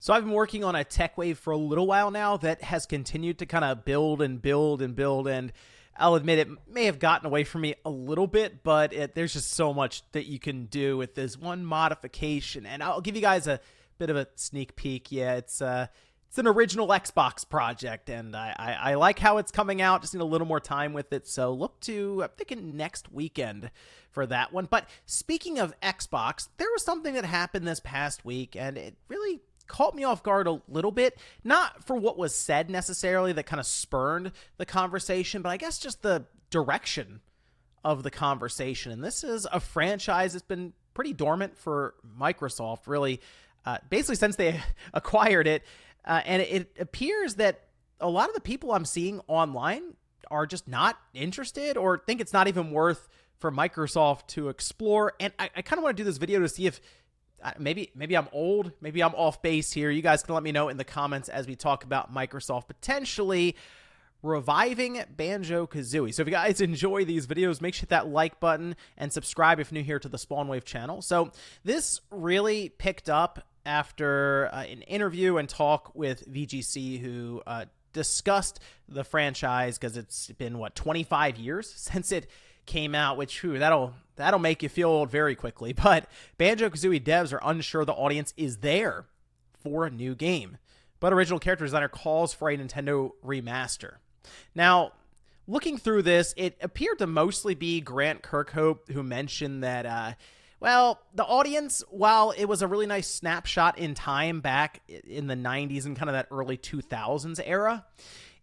So I've been working on a tech wave for a little while now that has continued to kind of build and build and build. And I'll admit it may have gotten away from me a little bit, but there's just so much that you can do with this one modification. And I'll give you guys a bit of a sneak peek. Yeah, it's an original Xbox project, and I like how it's coming out. Just need a little more time with it. So look to, I'm thinking next weekend for that one. But speaking of Xbox, there was something that happened this past week, and it really caught me off guard a little bit, not for what was said necessarily that kind of spurned the conversation, but I guess just the direction of the conversation. And this is a franchise that's been pretty dormant for Microsoft, really, basically since they acquired it. And it appears that a lot of the people I'm seeing online are just not interested or think it's not even worth for Microsoft to explore. And I kind of want to do this video to see if maybe I'm old, maybe I'm off base here. You guys can let me know in the comments as we talk about Microsoft potentially reviving Banjo-Kazooie. So if you guys enjoy these videos, make sure to hit that like button and subscribe if you're new here to the Spawnwave channel. So this really picked up after an interview and talk with VGC, who discussed the franchise, because it's been, 25 years since it came out, which that'll make you feel old very quickly. But Banjo-Kazooie devs are unsure the audience is there for a new game, but original character designer calls for a Nintendo remaster. Now, looking through this, it appeared to mostly be Grant Kirkhope who mentioned that the audience, while it was a really nice snapshot in time back in the 90s and kind of that early 2000s era,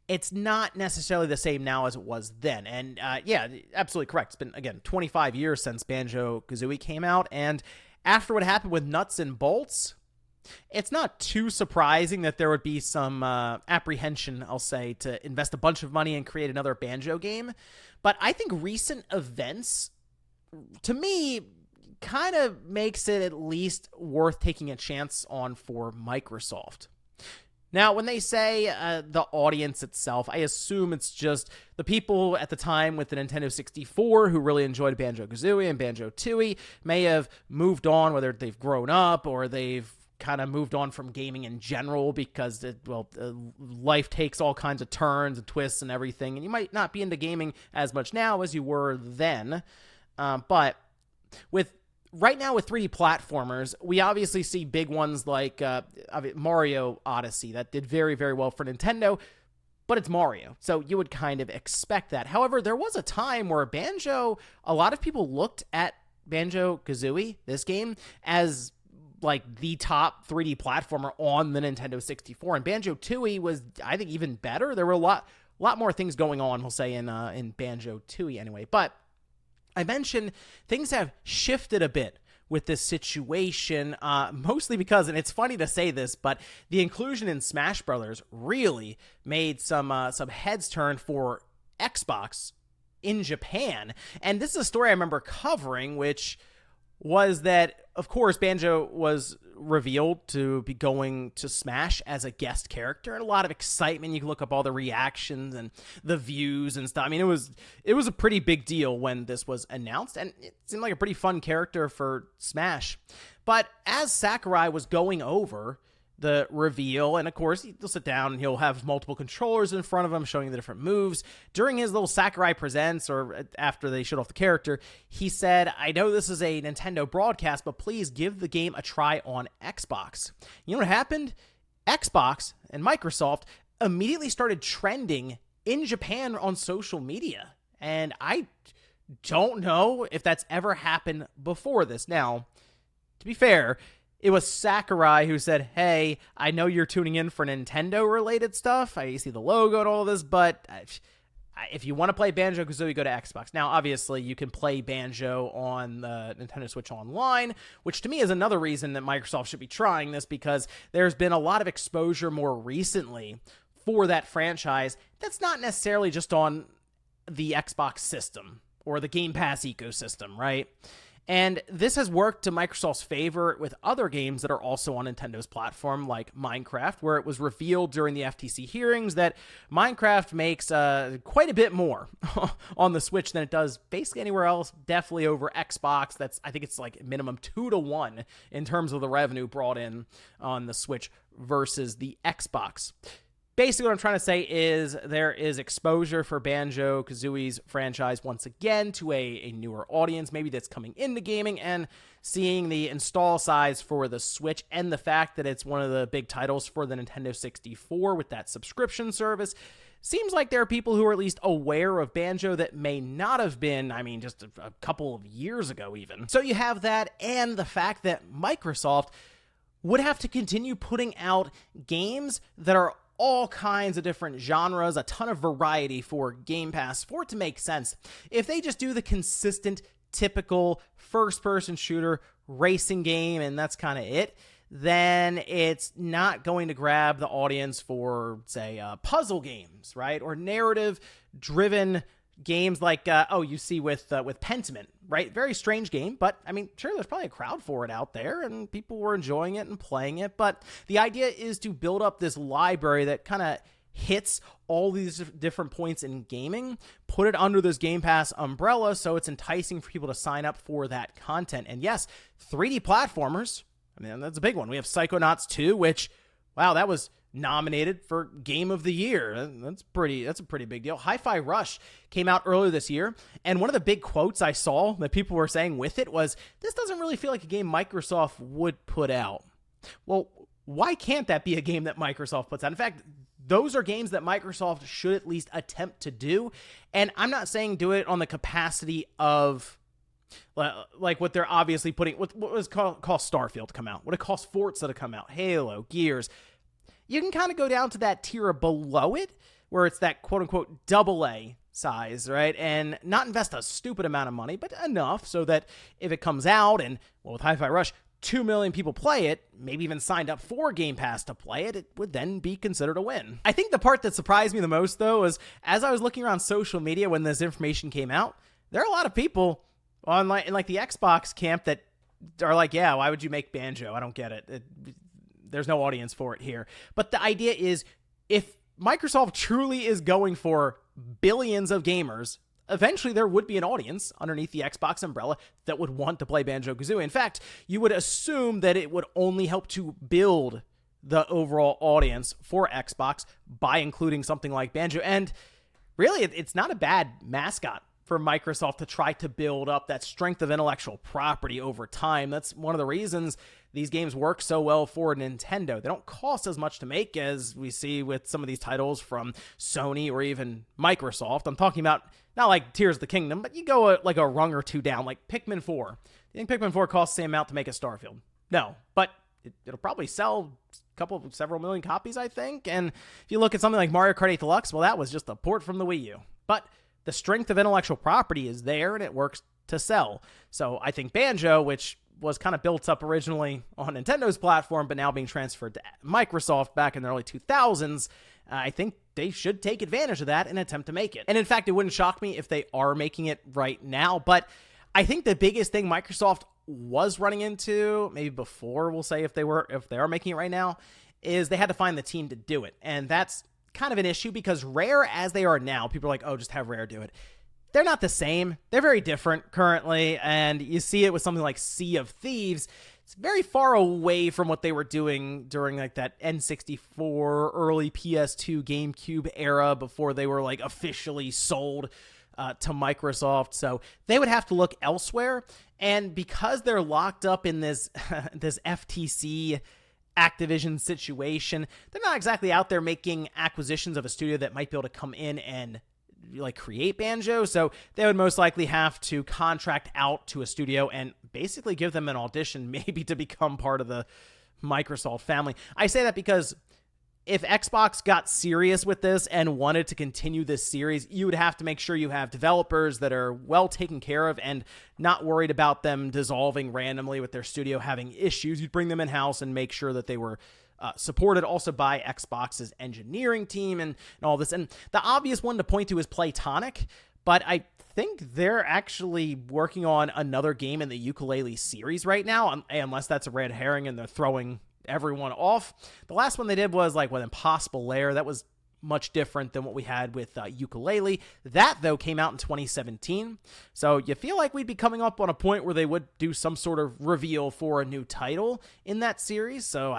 it's not necessarily the same now as it was then. And yeah, absolutely correct. It's been, again, 25 years since Banjo-Kazooie came out. And after what happened with Nuts and Bolts, it's not too surprising that there would be some apprehension, I'll say, to invest a bunch of money and create another Banjo game. But I think recent events, to me, kind of makes it at least worth taking a chance on for Microsoft. Now, when they say the audience itself, I assume it's just the people at the time with the Nintendo 64 who really enjoyed Banjo-Kazooie and Banjo-Tooie may have moved on, whether they've grown up or they've kind of moved on from gaming in general because, life takes all kinds of turns and twists and everything, and you might not be into gaming as much now as you were then. But right now with 3D platformers, we obviously see big ones like Mario Odyssey that did very, very well for Nintendo, but it's Mario, so you would kind of expect that. However, there was a time where a lot of people looked at Banjo-Kazooie, this game, as like the top 3D platformer on the Nintendo 64, and Banjo-Tooie was, I think, even better. There were a lot more things going on, we'll say, in Banjo-Tooie anyway, but I mentioned things have shifted a bit with this situation, mostly because, and it's funny to say this, but the inclusion in Smash Brothers really made some heads turn for Xbox in Japan. And this is a story I remember covering, which was that, of course, Banjo was revealed to be going to Smash as a guest character, and a lot of excitement. You can look up all the reactions and the views and stuff. I mean, it was a pretty big deal when this was announced, and it seemed like a pretty fun character for Smash. But as Sakurai was going over the reveal, and of course he'll sit down and he'll have multiple controllers in front of him showing the different moves. During his little Sakurai Presents, or after they showed off the character, he said, "I know this is a Nintendo broadcast, but please give the game a try on Xbox." You know what happened? Xbox and Microsoft immediately started trending in Japan on social media, and I don't know if that's ever happened before this. Now, to be fair, it was Sakurai who said, "Hey, I know you're tuning in for Nintendo-related stuff. I see the logo and all this, but if you want to play Banjo-Kazooie, go to Xbox." Now, obviously, you can play Banjo on the Nintendo Switch Online, which to me is another reason that Microsoft should be trying this, because there's been a lot of exposure more recently for that franchise that's not necessarily just on the Xbox system or the Game Pass ecosystem, right? And this has worked to Microsoft's favor with other games that are also on Nintendo's platform, like Minecraft, where it was revealed during the FTC hearings that Minecraft makes quite a bit more on the Switch than it does basically anywhere else, definitely over Xbox. I think it's like minimum 2-to-1 in terms of the revenue brought in on the Switch versus the Xbox. Basically, what I'm trying to say is there is exposure for Banjo-Kazooie's franchise once again to a newer audience, maybe that's coming into gaming, and seeing the install size for the Switch and the fact that it's one of the big titles for the Nintendo 64 with that subscription service. Seems like there are people who are at least aware of Banjo that may not have been, just a couple of years ago even. So you have that, and the fact that Microsoft would have to continue putting out games that are all kinds of different genres, a ton of variety for Game Pass for it to make sense. If they just do the consistent, typical first-person shooter racing game and that's kind of it, then it's not going to grab the audience for, say, puzzle games, right? Or narrative-driven games like, you see with Pentiment, right? Very strange game, but sure, there's probably a crowd for it out there and people were enjoying it and playing it. But the idea is to build up this library that kind of hits all these different points in gaming, put it under this Game Pass umbrella so it's enticing for people to sign up for that content. And yes, 3D platformers, that's a big one. We have Psychonauts 2, which, wow, that was nominated for Game of the Year. That's a pretty big deal. Hi-Fi Rush came out earlier this year, and one of the big quotes I saw that people were saying with it was, this doesn't really feel like a game Microsoft would put out. Well, why can't that be a game that Microsoft puts out? In fact, those are games that Microsoft should at least attempt to do, and I'm not saying do it on the capacity of like what they're obviously putting, what was cost Starfield to come out, what it cost Forza to come out, Halo, Gears. You can kind of go down to that tier below it, where it's that quote-unquote AA size, right? And not invest a stupid amount of money, but enough so that if it comes out and, with Hi-Fi Rush, 2 million people play it, maybe even signed up for Game Pass to play it, it would then be considered a win. I think the part that surprised me the most, though, is as I was looking around social media when this information came out, there are a lot of people in the Xbox camp that are like, yeah, why would you make Banjo? I don't get it. There's no audience for it here. But the idea is, if Microsoft truly is going for billions of gamers, eventually there would be an audience underneath the Xbox umbrella that would want to play Banjo-Kazooie. In fact, you would assume that it would only help to build the overall audience for Xbox by including something like Banjo. And really, it's not a bad mascot for Microsoft to try to build up that strength of intellectual property over time. That's one of the reasons these games work so well for Nintendo. They don't cost as much to make as we see with some of these titles from Sony or even Microsoft. I'm talking about not like Tears of the Kingdom, but you go like a rung or two down, like Pikmin 4. You think Pikmin 4 costs the same amount to make as Starfield? No, but it'll probably sell several million copies, I think. And if you look at something like Mario Kart 8 Deluxe, well, that was just a port from the Wii U. But the strength of intellectual property is there and it works to sell. So I think Banjo, which was kind of built up originally on Nintendo's platform, but now being transferred to Microsoft back in the early 2000s, I think they should take advantage of that and attempt to make it. And in fact, it wouldn't shock me if they are making it right now. But I think the biggest thing Microsoft was running into, maybe before, we'll say if they are making it right now, is they had to find the team to do it. And that's kind of an issue because Rare, as they are now, people are like, oh, just have Rare do it. They're not the same. They're very different currently, and you see it with something like Sea of Thieves. It's very far away from what they were doing during like that N64, early PS2, GameCube era before they were like officially sold to Microsoft. So they would have to look elsewhere, and because they're locked up in this this FTC Activision situation, they're not exactly out there making acquisitions of a studio that might be able to come in and like create Banjo. So they would most likely have to contract out to a studio and basically give them an audition, maybe to become part of the Microsoft family. I say that because if Xbox got serious with this and wanted to continue this series, you would have to make sure you have developers that are well taken care of and not worried about them dissolving randomly with their studio having issues. You'd bring them in-house and make sure that they were supported also by Xbox's engineering team and all this. And the obvious one to point to is Playtonic, but I think they're actually working on another game in the Yooka-Laylee series right now, unless that's a red herring and they're throwing everyone off. The last one they did was like with Impossible Lair. That was much different than what we had with Yooka-Laylee. That, though, came out in 2017. So you feel like we'd be coming up on a point where they would do some sort of reveal for a new title in that series. So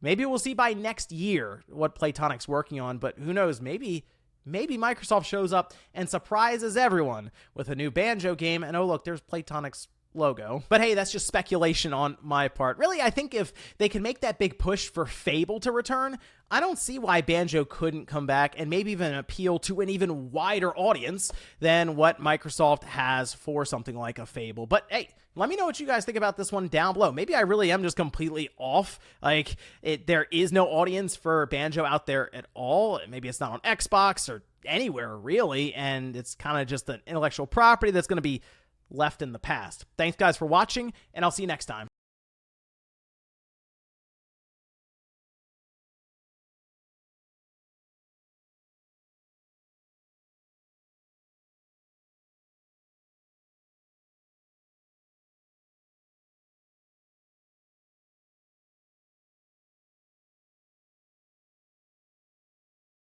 maybe we'll see by next year what Playtonic's working on, but who knows, maybe Microsoft shows up and surprises everyone with a new Banjo game, and oh look, there's Playtonic's logo. But hey, that's just speculation on my part. Really, I think if they can make that big push for Fable to return, I don't see why Banjo couldn't come back and maybe even appeal to an even wider audience than what Microsoft has for something like a Fable. But hey, let me know what you guys think about this one down below. Maybe I really am just completely off. Like, there is no audience for Banjo out there at all. Maybe it's not on Xbox or anywhere, really, and it's kind of just an intellectual property that's going to be left in the past. Thanks, guys, for watching, and I'll see you next time.